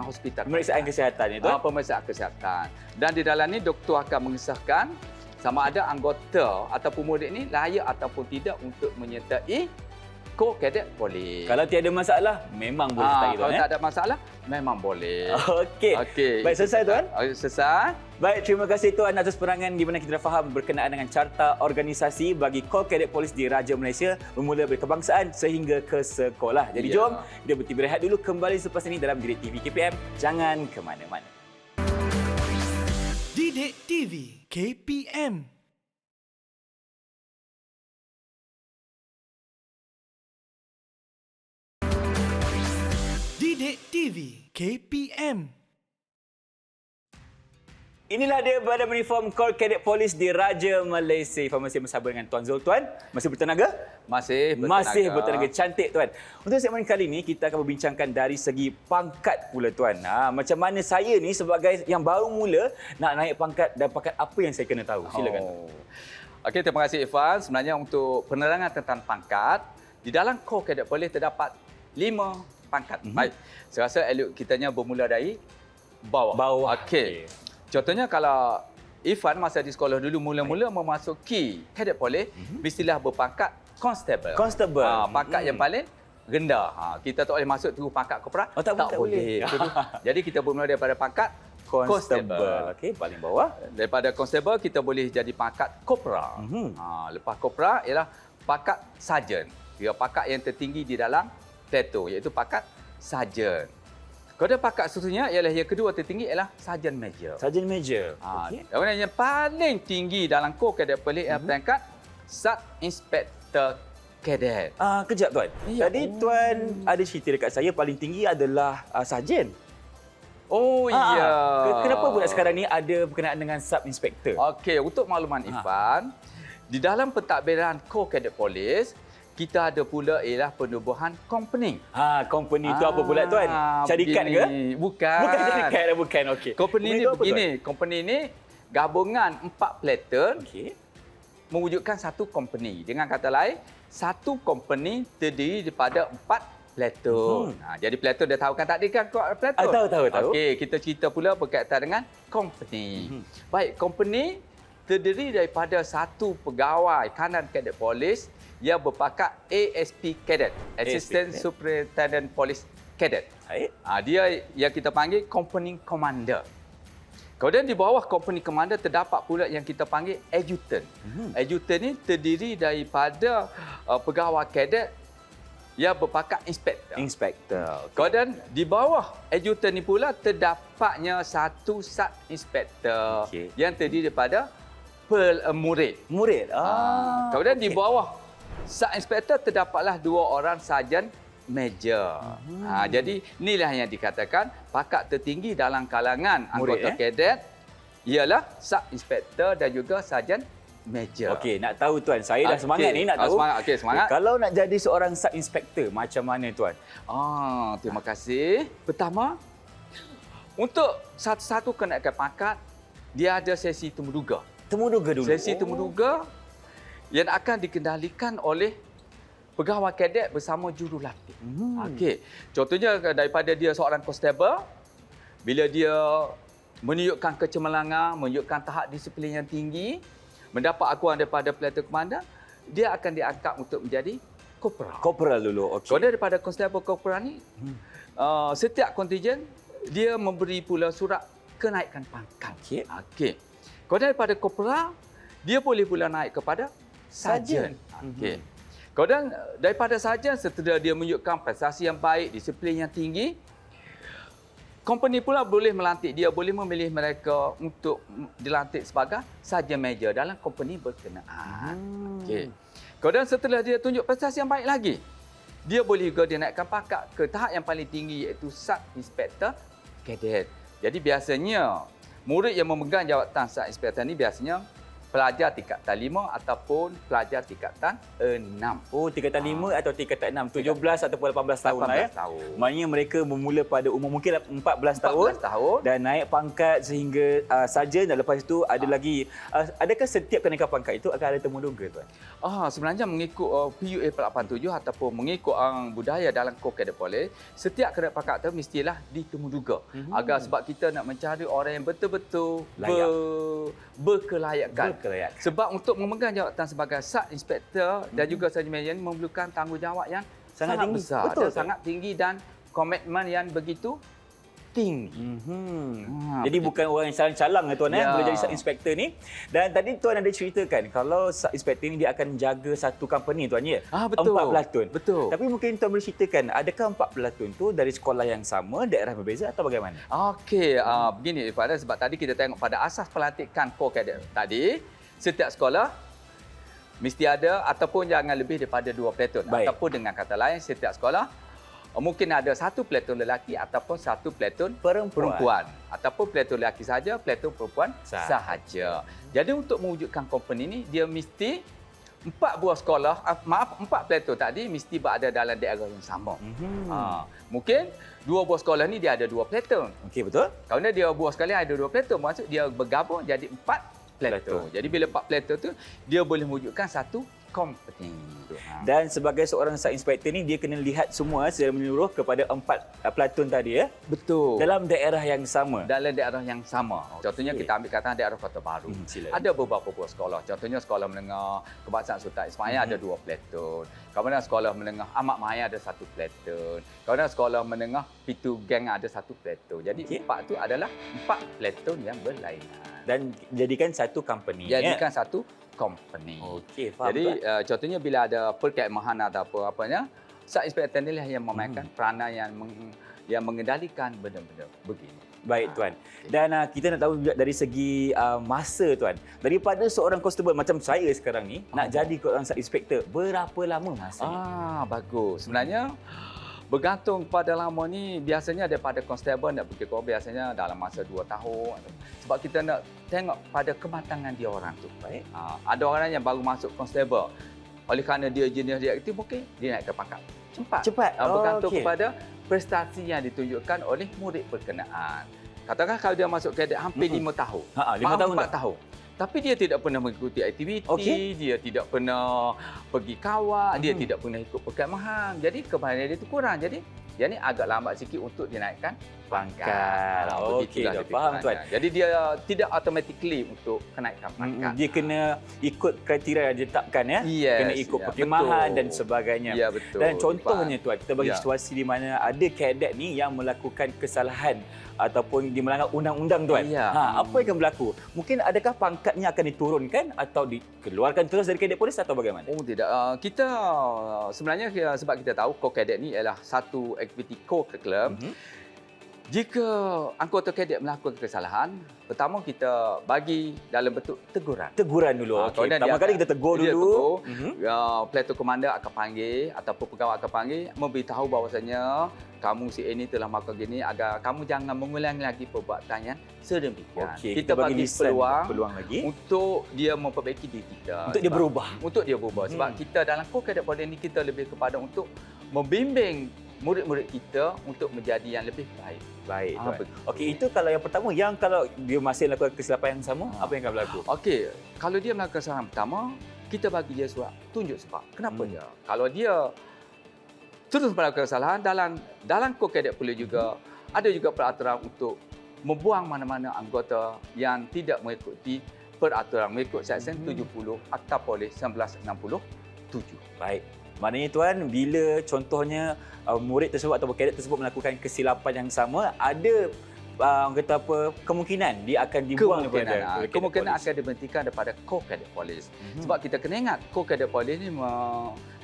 Hospital Pemeriksaan kesihatan itu. Pemeriksaan kesihatan. Dan di dalam ni doktor akan mengesahkan sama ada anggota ataupun murid ni layak ataupun tidak untuk menyertai kor kadet polis. Kalau tiada masalah, memang boleh sertai Tuan. Kalau tak ada masalah, memang boleh. Okey. Okey. Baik, selesai Tuan? Selesai. Baik, terima kasih Tuan atas penerangan di mana kita dah faham berkenaan dengan carta organisasi bagi Kor Kadet Polis di Raja Malaysia bermula dari kebangsaan sehingga ke sekolah. Jadi jom kita berhenti berehat dulu, kembali selepas ini dalam Didik TV KPM. Jangan ke mana-mana. Didik TV KPM. Didik TV KPM. Inilah dia Badan Uniform Kor Kadet Polis di Raja Malaysia. Masih bersama dengan Tuan Zul. Tuan, masih bertenaga? Masih Bertenaga. Cantik Tuan. Untuk segmen kali ini, kita akan berbincangkan dari segi pangkat pula Tuan. Macam mana saya ni sebagai yang baru mula nak naik pangkat dan pangkat apa yang saya kena tahu? Silakan. Okey, terima kasih Irfan. Sebenarnya untuk penerangan tentang pangkat, di dalam Kor Kadet Polis terdapat 5 pangkat. Baik. Saya rasa elok kitanya bermula dari bawah. Okey. Contohnya kalau Irfan masa di sekolah dulu mula-mula memasuki kadet polis, mestilah berpangkat constable. Pangkat yang paling rendah. Kita tak boleh masuk terus pangkat kopra. Tak boleh. Jadi kita bermula daripada pangkat constable. Okey, paling bawah. Daripada constable kita boleh jadi pangkat kopra. Lepas kopra ialah pangkat sarjan. Dia pangkat yang tertinggi di dalam platoon, iaitu pangkat sarjan. Kemudian pangkat seterusnya ialah yang kedua tertinggi ialah Sarjan Major. Sarjan Major. Kemudian yang paling tinggi dalam Kor Kadet Polis ialah pangkat Sub Inspector Kadet. Kejap Tuan. Tadi Tuan ada cerita dekat saya paling tinggi adalah sarjan. Oh ya. Kenapa pula sekarang ni ada berkenaan dengan Sub Inspector? Okey, untuk makluman Irfan, di dalam pentadbiran Kor Kadet Polis, kita ada pula ialah penubuhan company. Company itu apa pula Tuan? Syarikat ke? Bukan. Bukan syarikat, bukan. Okey. Company ni begini, company ni gabungan 4 platoon mewujudkan satu company. Dengan kata lain, satu company terdiri daripada 4 platoon. Jadi platoon dah tahu kan tadi kan platoon? Tahu. Okey, kita cerita pula berkaitan dengan company. Baik, company terdiri daripada satu pegawai kanan kadet polis yang berpangkat ASP Cadet, Assistant Cadet. Superintendent Police Cadet. Baik. Dia yang kita panggil company commander. Kemudian di bawah company commander terdapat pula yang kita panggil adjutant. Adjutant ni terdiri daripada pegawai kadet yang berpangkat inspektor. Inspektor. Kemudian di bawah adjutant ni pula terdapatnya satu sub inspektor yang terdiri daripada murid. Murid. Kemudian di bawah sub inspektor terdapatlah 2 orang sarjan major. Jadi inilah yang dikatakan pangkat tertinggi dalam kalangan anggota kadet ialah sub inspektor dan juga sarjan major. Okey, nak tahu tuan, saya dah semangat ni nak tahu. Semangat. Okey, semangat. Kalau nak jadi seorang sub inspektor, macam mana tuan? Terima kasih. Pertama, untuk satu-satu kenaikan pangkat, dia ada sesi temuduga. Temuduga dulu. Sesi temuduga yang akan dikendalikan oleh pegawai kadet bersama jurulatih. Okey. Contohnya daripada dia seorang constable, bila dia menunjukkan kecemerlangan, menunjukkan tahap disiplin yang tinggi, mendapat akuan daripada platoon komandan, dia akan diangkat untuk menjadi korporal. Korporal dulu. Okey. Kemudian daripada constable korporal ni, setiap kontingen dia memberi pula surat kenaikan pangkat. Okey. Kemudian daripada korporal, dia boleh pula naik kepada sarjan. Okey. Kemudian daripada sarjan, setelah dia menunjukkan prestasi yang baik, disiplin yang tinggi, company pula boleh melantik dia, boleh memilih mereka untuk dilantik sebagai sarjan major dalam company berkenaan. Okey. Kemudian setelah dia tunjuk prestasi yang baik lagi, dia boleh juga dinaikkan pangkat ke tahap yang paling tinggi iaitu sub inspector cadet. Jadi biasanya murid yang memegang jawatan sub inspector ni biasanya pelajar tingkatan 5 ataupun pelajar tingkatan 6. Tingkatan 5 atau tingkatan 6, 17 ataupun 18 tahun lah ya. Maknanya mereka bermula pada umur mungkin 14 tahun dan naik pangkat sehingga sarjan, dan lepas itu ada lagi adakah setiap kenaikan pangkat itu akan ada temuduga tuan? Sebenarnya mengikut PUA 87 ataupun mengikut budaya dalam Kor Kadet Polis, setiap kenaikan pangkat itu mestilah ditemuduga. Agar sebab kita nak mencari orang yang betul-betul berkelayakan. Sebab untuk memegang jawatan sebagai sub inspektor dan juga sarjan major memerlukan tanggungjawab yang sangat tinggi. besar. Betul, sangat tinggi dan komitmen yang begitu tinggi. Jadi bukan orang yang calang-calang tuan boleh jadi sub inspektor ni. Dan tadi tuan ada ceritakan kalau sub inspektor ni dia akan jaga satu company tuan ya. Betul. 4 pelatuon. Betul. Tapi mungkin tuan boleh ceritakan adakah 4 pelatuon tu dari sekolah yang sama, daerah berbeza atau bagaimana? Okey, begini Irfan, sebab tadi kita tengok pada asas pelantikan Kor Kadet tadi, setiap sekolah mesti ada ataupun jangan lebih daripada 2 pelatuon. Ataupun dengan kata lain, setiap sekolah mungkin ada 1 pelatuon lelaki ataupun 1 pelatuon perempuan. Ataupun pelatuon lelaki sahaja, pelatuon perempuan sahaja. Jadi untuk mewujudkan company ni, dia mesti 4 buah sekolah, 4 pelatuon tadi mesti berada dalam daerah yang sama. Mungkin 2 buah sekolah ni dia ada 2 pelatuon. Okey, betul. Kalau dia buah sekali ada 2 pelatuon, maksud dia bergabung jadi 4 pelatuon. Jadi bila 4 pelatuon tu, dia boleh mewujudkan satu company. Dan sebagai seorang sub inspektor ni, dia kena lihat semua secara menyeluruh kepada 4 pelatuon tadi ya. Betul. Dalam daerah yang sama. Dalam daerah yang sama. Contohnya kita ambil katakan daerah Kota Baru. Ada beberapa buah sekolah. Contohnya sekolah menengah Kebangsaan Sultan Ismail ada 2 pelatuon. Kemudian sekolah menengah Ahmad Mahir ada 1 pelatuon. Kemudian sekolah menengah Pitu Gang ada 1 pelatuon. Jadi 4 tu adalah 4 pelatuon yang berlainan. Dan jadikan satu company. Jadikan satu company. Okey, faham. Jadi contohnya bila ada perkhidmatan atau apa-apanya, sub inspektor inilah yang memainkan peranan yang mengendalikan benda-benda begini. Baik tuan. Dan kita nak tahu juga dari segi masa tuan. Daripada seorang constable macam saya sekarang ni nak jadi seorang sub inspektor, berapa lama masa ni? Bagus. Sebenarnya bergantung pada lama ni, biasanya daripada constable nak pergi kau biasanya dalam masa 2 tahun. Sebab kita nak tengok pada kematangan dia orang tu. Baik. Ada orang yang baru masuk constable. Oleh kerana dia jenis dia aktif, mungkin dia naik ke pangkat cepat. Bergantung kepada prestasi yang ditunjukkan oleh murid berkenaan. Katakan kalau dia masuk kadet hampir 5 tahun. 5 tahun. 4 tahun. Tapi dia tidak pernah mengikuti aktiviti, dia tidak pernah pergi kawal, dia tidak pernah ikut perkemahan. Jadi kemahiran dia itu kurang. Jadi dia ni agak lambat sikit untuk dinaikkan pangkat. Okey, dah faham tuan. Jadi dia tidak automatically untuk kenaikan pangkat. Dia kena ikut kriteria yang ditetapkan ya. Yes, Kena ikut perkhemahan betul. dan sebagainya. Ya, betul. Dan contohnya tuan, kita bagi Ya. situasi di mana ada kadet ni yang melakukan kesalahan ataupun dia melanggar undang-undang tuan. Ya. Apa yang akan berlaku? Mungkin adakah pangkatnya akan diturunkan atau dikeluarkan terus dari kadet polis atau bagaimana? Oh tidak, kita sebenarnya sebab kita tahu core cadet ni ialah satu aktiviti co-curriculum. Jika anggota kadet melakukan kesalahan, pertama kita bagi dalam bentuk teguran. Teguran dulu. Okey. Pertama kali kita tegur dulu. Platoon commander akan panggil ataupun pegawai akan panggil memberitahu bahawasanya kamu si ini telah melakukan gini agar kamu jangan mengulangi lagi perbuatan yang sedemikian. Okey, kita bagi peluang lagi untuk dia memperbaiki diri kita. untuk dia berubah. Untuk dia berubah. Sebab kita dalam core cadet polis ni kita lebih kepada untuk membimbing murid-murid kita untuk menjadi yang lebih baik. Baik tuan. betul. Okey, itu kalau yang pertama. Yang kalau dia masih melakukan kesilapan yang sama, apa yang akan berlaku? Okey, kalau dia melakukan kesalahan pertama, kita bagi dia surat tunjuk sebab. Kenapa dia? Kalau dia terus melakukan kesalahan dalam core cadet polis juga ada juga peraturan untuk membuang mana-mana anggota yang tidak mengikuti peraturan mengikut Seksyen 70 Akta Polis 1967. Baik. Maknanya tuan, bila contohnya murid tersebut atau kadet tersebut melakukan kesilapan yang sama, ada kata apa, kemungkinan dia akan dibuang daripada Kemungkinan akan diberhentikan daripada core cadet polis. Sebab kita kena ingat core cadet polis ni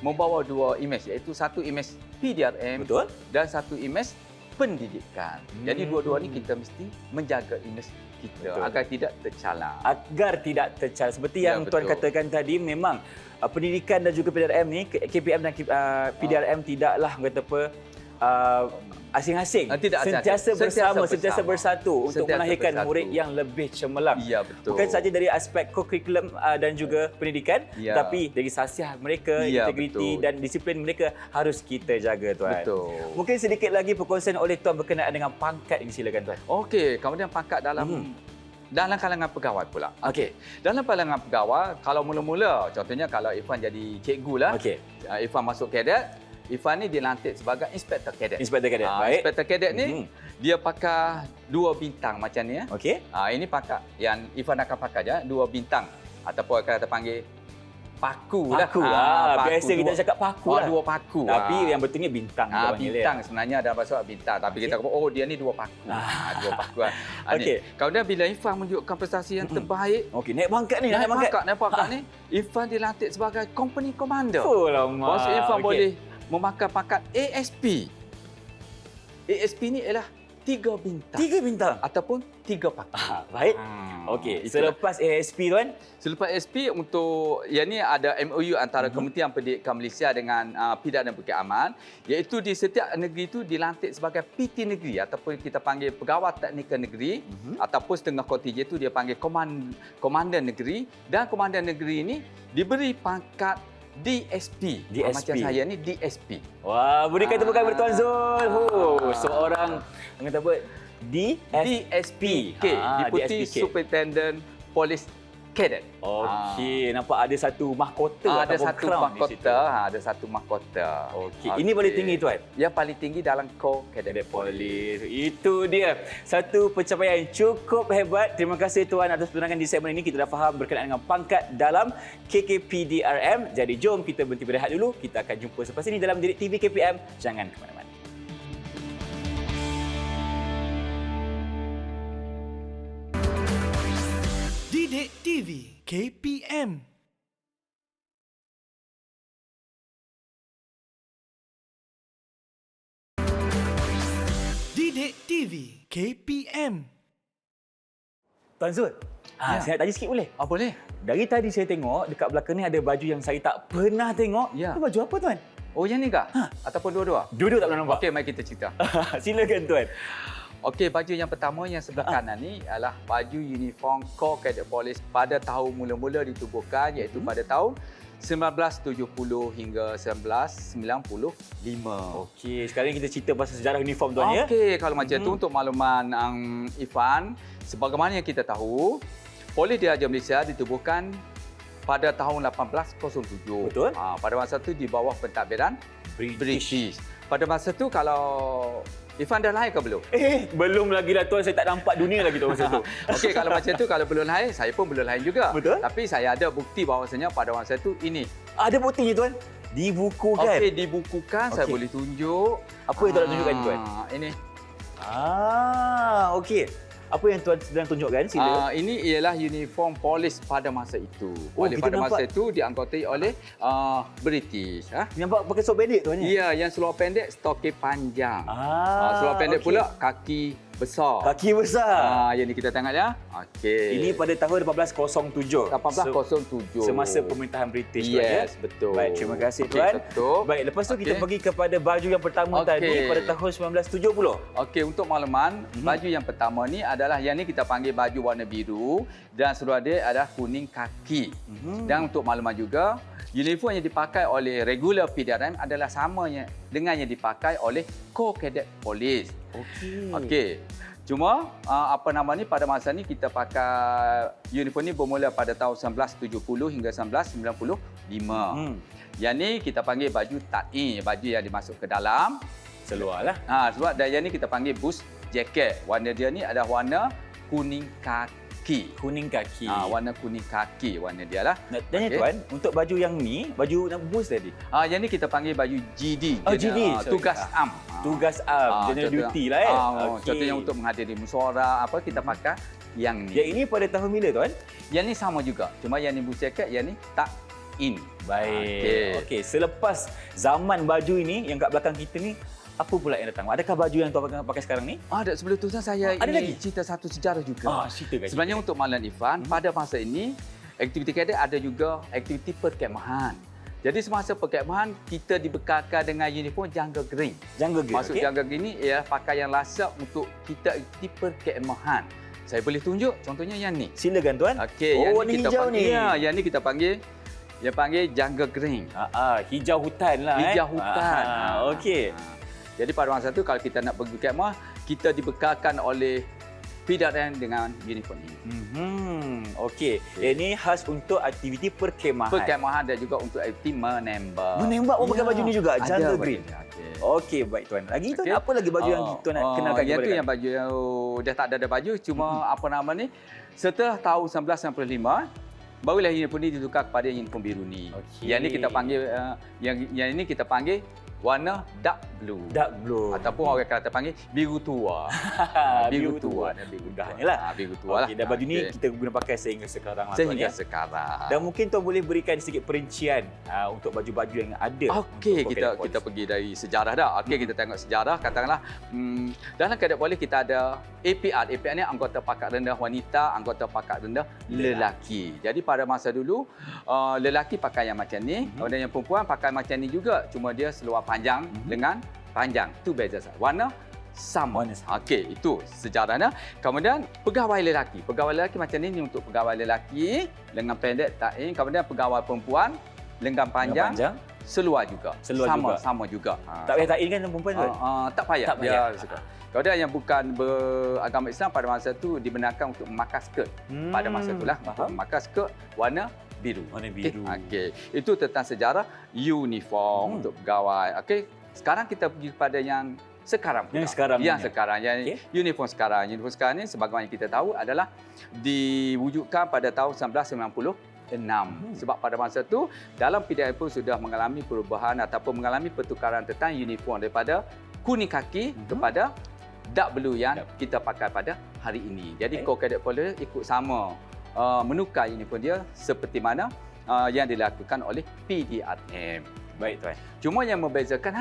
membawa dua imej, iaitu satu imej PDRM Betul. dan satu imej pendidikan. Jadi dua-dua ni kita mesti menjaga imej kita. Betul. Agar tidak tercalar. Agar tidak tercalar. Seperti Ya, yang tuan betul. katakan tadi, memang pendidikan dan juga PDRM ni, KPM dan PDRM tidaklah kata apa, asing-asing. Tidak sentiasa asing-asing. bersama, Sentiasa sentiasa bersatu untuk Sentiasa melahirkan bersatu. murid yang lebih cemerlang. Ya, betul. Bukan saja dari aspek co-curriculum dan juga pendidikan, Ya. tapi dari sasiah mereka, Ya, integriti betul. dan disiplin mereka harus kita jaga tuan. Betul. Mungkin sedikit lagi perkongsian oleh tuan berkenaan dengan pangkat ini, silakan tuan. Okey, kemudian pangkat dalam kalangan pegawai pula. Okey. Dalam kalangan pegawai, kalau mula-mula, contohnya kalau Irfan jadi cikgu lah, Okey. Irfan masuk kadet, Irfan ni dilantik sebagai inspektor kadet. Inspektor kadet. Baik. Inspektor kadet ni, dia pakai 2 bintang macam ni. Ya. Okey. Ini pakai, yang Irfan akan pakai je, 2 bintang. Ataupun kita panggil paku lah. Paku biasa kita cakap paku lah. 2 paku. Tapi yang betulnya bintang. kita panggil Bintang dia. sebenarnya ada bahasa bintang. Tapi kita kata, dia ni 2 paku. 2 paku. Okey. Kemudian bila Irfan menunjukkan prestasi yang terbaik, Okey, naik pangkat ni. naik pangkat ni, Irfan dilantik sebagai company commander. Oh lama. Maksud Irfan boleh memakai pangkat ASP. ASP ni ialah 3 bintang. 3 bintang. Ataupun 3 paku. Baik. Okey, selepas ASP tuan. Selepas ASP untuk yang ni ada MOU antara Kementerian Pendidikan Malaysia dengan Pidana dan Perkhidmatan, iaitu di setiap negeri itu dilantik sebagai PT negeri ataupun kita panggil pegawai teknikal negeri ataupun setengah kontingen itu dia panggil komandan negeri, dan komandan negeri ini diberi pangkat DSP. Macam saya ni DSP. Wah, berikan tepukan kepada Tuan Zul. Seorang kata apa? DSP. Deputy DSPK. Superintendent Police Cadet. Okey, nampak ada satu mahkota Ada ataupun satu crown di situ. mahkota, ada satu mahkota. Okey, ini paling tinggi tuan. Yang paling tinggi dalam core cadet Polis. Itu dia. Satu pencapaian yang cukup hebat. Terima kasih tuan atas penerangan di segmen ini. Kita dah faham berkenaan dengan pangkat dalam KKPDRM. Jadi jom kita berhenti berehat dulu. Kita akan jumpa selepas ini dalam Didik TV KPM. Jangan ke mana-mana. Didik TV KPM. Didik TV KPM. Tuan Zul, saya nak tanya sikit boleh? Boleh. Dari tadi saya tengok dekat belakang ni ada baju yang saya tak pernah tengok. Ya. Itu baju apa tuan? Oh, yang ni kah? Ataupun dua-dua? Dua-dua tak pernah nampak. Okey, mari kita cerita. Silakan tuan. Okey, baju yang pertama yang sebelah kanan ni adalah baju uniform Core Cadet Police pada tahun mula-mula ditubuhkan, iaitu pada tahun 1970 hingga 1995. Okey, sekarang kita cerita pasal sejarah uniform tuan ya. Okey, kalau macam tu untuk makluman Irfan, sebagaimana yang kita tahu, Polis Diraja Malaysia ditubuhkan pada tahun 1807. Betul. Pada masa itu di bawah pentadbiran British. Pada masa itu kalau Irfan dah lahir ke belum? Belum lagi lah tuan, saya tak nampak dunia lagi tu masa tu. Okey, kalau macam tu, kalau belum lahir, saya pun belum lahir juga. Betul. Tapi saya ada bukti bahawasanya pada masa itu ini. Ada buktinya tuan? Dibukukan. Okey, dibukukan, saya Okey. boleh tunjuk. Apa yang tuan nak tunjukkan tuan? Ini. Okey. Apa yang tuan sedang tunjukkan? Sila. Ini ialah uniform polis pada masa itu. Oleh kita pada masa nampak- itu dianggotai oleh British. Nampak pakai seluar pendek tuan ni? Ya, yang seluar pendek, stokir panjang. Seluar pendek okey. pula kaki besar. Kaki besar. Yang ni kita tengok ya. Okey. Ini pada tahun 1807. 1807. Semasa pemerintahan British tuan ya. Yes, betul. Baik, terima kasih Okey, tuan. betul. Baik, lepas tu kita Okey. pergi kepada baju yang pertama Okey. tadi pada tahun 1970. Okey, untuk makluman, baju yang pertama ni adalah yang ni kita panggil baju warna biru dan seluar dia adalah kuning kaki. Dan untuk makluman juga, uniform yang dipakai oleh regular PDRM adalah sama dengan yang dipakai oleh Corps Cadet Police. Okey. Cuma apa nama ni, pada masa ni kita pakai uniform ni bermula pada tahun 1970 hingga 1995. Yang ni kita panggil baju ta'i, baju yang dimasuk ke dalam. Seluar lah. Sebab dan yang ni kita panggil boots jacket. Warna dia ni adalah warna kuning kaki. Kuning kaki. Warna kuning kaki warna dia lah. Nak tanya Okey. tuan, untuk baju yang ni, baju nak bus tadi. Yang ni kita panggil baju GD. GD, sorry. Tugas am. Tugas am, general duty lah Okey. Contohnya untuk menghadiri musyawarah apa kita pakai yang ni. Yang ini pada tahun bila tuan? Yang ni sama juga. Cuma yang ni boots jacket, yang ni tak in. Baik. Okey, selepas zaman baju ini yang kat belakang kita ni, apa pula yang datang? Adakah baju yang tuan pakai sekarang ni? Dan sebelum tu saya ada ingin lagi? cerita satu sejarah juga. Ceritakan. Sebenarnya untuk Malan Irfan, pada masa ini, aktiviti kadet ada juga aktiviti perkemahan. Jadi semasa perkemahan, kita dibekalkan dengan uniform jangga green. Jangga green. Maksud jangga green ni ialah pakaian lasak untuk kita aktiviti perkemahan. Saya boleh tunjuk contohnya yang ni. Silakan tuan. Okey, yang warna ni kita hijau panggil, ni. Ya, yang ni kita panggil jangga green. Hijau hutan lah. Hijau hutan. Okey. Jadi pada masa tu kalau kita nak pergi kemah, kita dibekalkan oleh PDRM dengan uniform ini. Okey. Ini khas untuk aktiviti perkemahan. Perkemahan dan juga untuk aktiviti menembak. Menembak pun pakai baju ni juga, ada jangga baju green. dia, okey. Okey, baik tuan. Lagi tuan, Okey. apa lagi baju yang tuan nak kenalkan yang kepada tu kami? yang baju yang dah tak ada baju, cuma apa nama ni, setelah tahun 1995 barulah uniform ni ditukar kepada uniform biru ni. Okey. Yang ni kita panggil yang ini kita panggil warna dark blue. Dark blue. Ataupun orang kata panggil biru tua. Biru tua. Mudahnya lah. Biru tua lah. Okey, dan baju ni Okey. kita guna pakai sehingga sekarang lah tuan Sehingga ya. sekarang. Dan mungkin tuan boleh berikan sedikit perincian untuk baju-baju yang ada. Okey, untuk kita Cadet Police. pergi dari sejarah dah. Okey, kita tengok sejarah. Katakanlah dalam Cadet Police kita ada APR. APR ni anggota pakat rendah wanita, anggota pakat rendah lelaki. Jadi pada masa dulu lelaki pakai yang macam ni, kemudian yang perempuan pakai macam ni juga, cuma dia seluar panjang dengan panjang. Itu beza saja. Warna sama. Okey, itu sejarahnya. Kemudian pegawai lelaki. Pegawai lelaki macam ni untuk pegawai lelaki, lengan pendek ta'in. Kemudian pegawai perempuan, lengan panjang. Seluar juga. Sama juga. Tak payah ta'in kan perempuan tuan? Tak payah. Tak payah. Kalau ada yang bukan beragama Islam pada masa tu dibenarkan untuk memakai skirt. Pada masa itulah untuk memakai skirt warna biru. Warna biru. Okey. Itu tentang sejarah uniform untuk pegawai. Okey. Sekarang kita pergi kepada yang sekarang pula. Yang sekarang Yang punya. sekarang. Yang uniform sekarang. Uniform sekarang ni sebagaimana kita tahu adalah diwujudkan pada tahun 1996. Sebab pada masa itu dalam PDRM pun sudah mengalami perubahan ataupun mengalami pertukaran tentang uniform daripada kuning kaki kepada dark blue yang kita pakai pada hari ini. Jadi Corps Cadet Police ikut sama menukar uniform dia seperti mana yang dilakukan oleh PDRM. Baik tuan. Cuma yang membezakan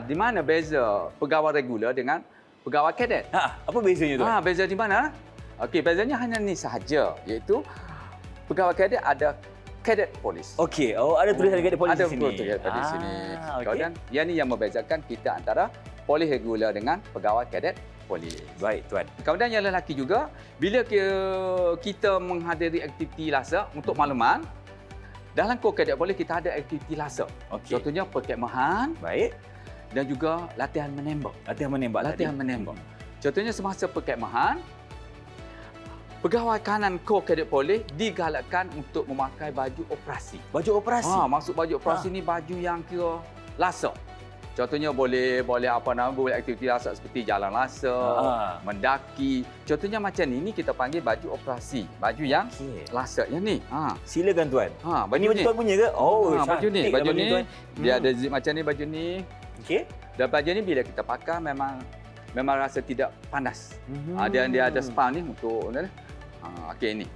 di mana beza pegawai regular dengan pegawai kadet? Apa bezanya tuan? Beza di mana? Okey, bezanya hanya ni sahaja, iaitu pegawai kadet ada Cadet Police. Okey, ada tulisan Cadet Police di sini. Ada tulisan di sini. Okey. Kemudian yang ni yang membezakan kita antara polis regular dengan pegawai Cadet Police. Baik tuan. Kemudian yang lelaki juga, bila kita menghadiri aktiviti lasak untuk makluman, dalam Corps Cadet Police kita ada aktiviti lasak. Okey. Contohnya perkemahan Baik. dan juga latihan menembak. Latihan menembak. Latihan menembak. Contohnya semasa perkemahan, pegawai kanan Kor Kadet Polis digalakkan untuk memakai baju operasi. Baju operasi. Maksud baju operasi ni baju yang kira lasak. Contohnya boleh boleh aktiviti lasak seperti jalan lasak, mendaki. Contohnya macam ni kita panggil baju operasi. Baju yang lasak yang ni. Silakan tuan. Baju Ini baju ni. tuan punya ke? Baju ni, cantik baju lah ni. tuan. Dia ada zip macam ni baju ni. Okey. Dan baju ni bila kita pakai memang rasa tidak panas. Dia ada spa ni untuk okey ni.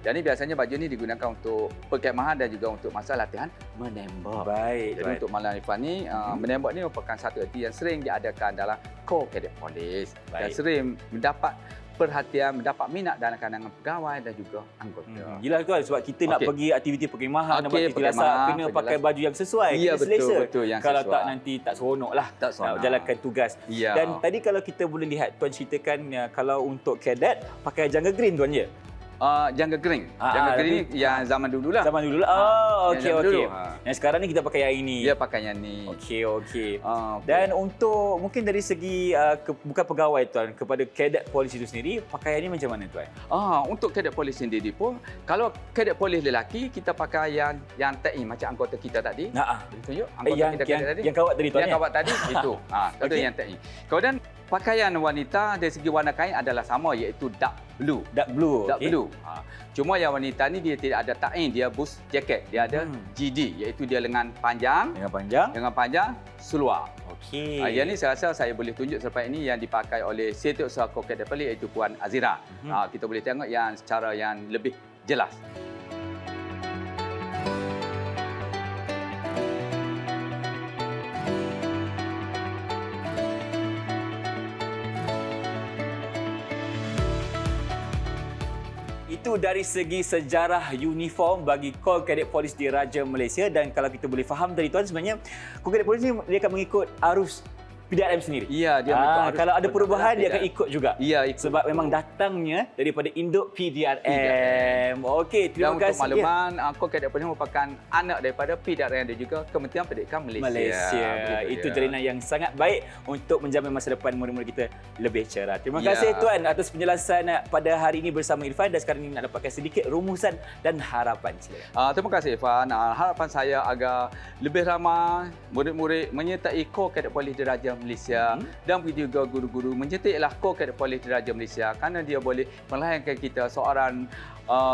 Jadi biasanya baju ni digunakan untuk perkhemahan dan juga untuk masa latihan menembak. Baik. Jadi untuk Malam Irfan ni, menembak ni merupakan satu aktiviti yang sering diadakan dalam Kor Kadet Polis. Dan Baik. sering mendapat perhatian, mendapat minat dalam kalangan pegawai dan juga anggota. Yelah tuan, sebab kita nak pergi aktiviti perkhemahan, nak buat aktiviti perkhemahan, lasak, kena pakai baju yang sesuai. Ya, kena selesa. betul, yang Kalau sesuai. tak nanti tak seronok lah Tak seronok. nak jalankan tugas. Ya. Dan tadi kalau kita boleh lihat, tuan ceritakan kalau untuk kadet pakai jungle green tuan je. Jungle Green. Ah, Jungle Green ni yang zaman dulu lah. Zaman dulu lah. Okey, yang zaman okey. dulu. Yang sekarang ni kita pakai yang ini. Dia pakai yang ni. Okey, okey. Okay. Dan untuk mungkin dari segi bukan pegawai tuan, kepada kadet polis itu sendiri, pakaian ni macam mana tuan? Untuk kadet polis sendiri pun, kalau kadet polis lelaki, kita pakai yang TI macam anggota kita tadi. Tunjuk anggota kita tadi. Yang kawat tadi tuan. Yang kawat tadi itu. Itu Okey. yang TI. Kemudian pakaian wanita dari segi warna kain adalah sama, iaitu dark blue. Dark blue. Dark okey. blue. Cuma yang wanita ni dia tidak ada tain, dia boost jacket. Dia ada GD, iaitu dia lengan panjang. Dengan panjang, seluar. Okey. Yang ni saya rasa saya boleh tunjuk selepas ini yang dipakai oleh Setiausaha Kor Kadet Polis, iaitu Puan Azira. Kita boleh tengok yang secara yang lebih jelas. Itu dari segi sejarah uniform bagi Kor Kadet Polis di Raja Malaysia. Dan kalau kita boleh faham tadi tuan, sebenarnya Kor Kadet Polis ni dia akan mengikut arus PDRM sendiri. Ya, dia mengikut arus kalau ada perubahan dia akan PDRM. ikut juga. Ya, ikut. Sebab memang datangnya daripada induk PDRM. Okey, terima Dan kasih. untuk makluman, Kor Kadet Polis merupakan anak daripada PDRM dan juga Kementerian Pendidikan Malaysia. Itu jalinan yang sangat baik untuk menjamin masa depan murid-murid kita lebih cerah. Terima Ya. kasih tuan atas penjelasan pada hari ini bersama Irfan. Dan sekarang ini nak dapatkan sedikit rumusan dan harapan. Silakan. Terima kasih Irfan. Harapan saya agar lebih ramai murid-murid menyertai Kor Kadet Polis di Raja Malaysia dan juga guru-guru menyertailah Kor Kadet Polis di Raja Malaysia kerana dia boleh melahirkan kita seorang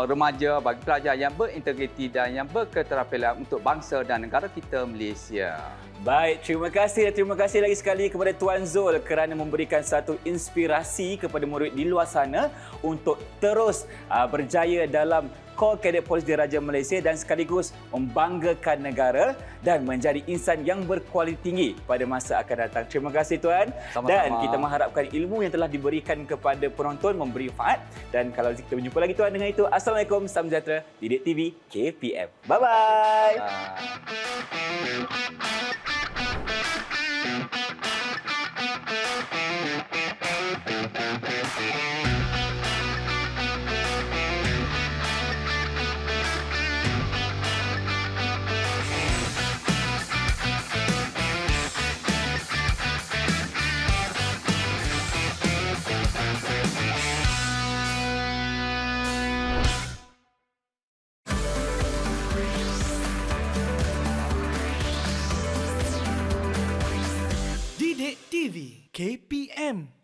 remaja bagi pelajar yang berintegriti dan yang berketerampilan untuk bangsa dan negara kita Malaysia. Baik, terima kasih dan terima kasih lagi sekali kepada Tuan Zul kerana memberikan satu inspirasi kepada murid di luar sana untuk terus berjaya dalam Kor Kadet Polis di Raja Malaysia dan sekaligus membanggakan negara dan menjadi insan yang berkualiti tinggi pada masa akan datang. Terima kasih Tuan. Sama-sama. Dan kita mengharapkan ilmu yang telah diberikan kepada penonton memberi manfaat. Dan kalau kita berjumpa lagi Tuan, dengan itu Assalamualaikum, salam sejahtera, Didik TV KPM. Bye-bye. Didik TV KPM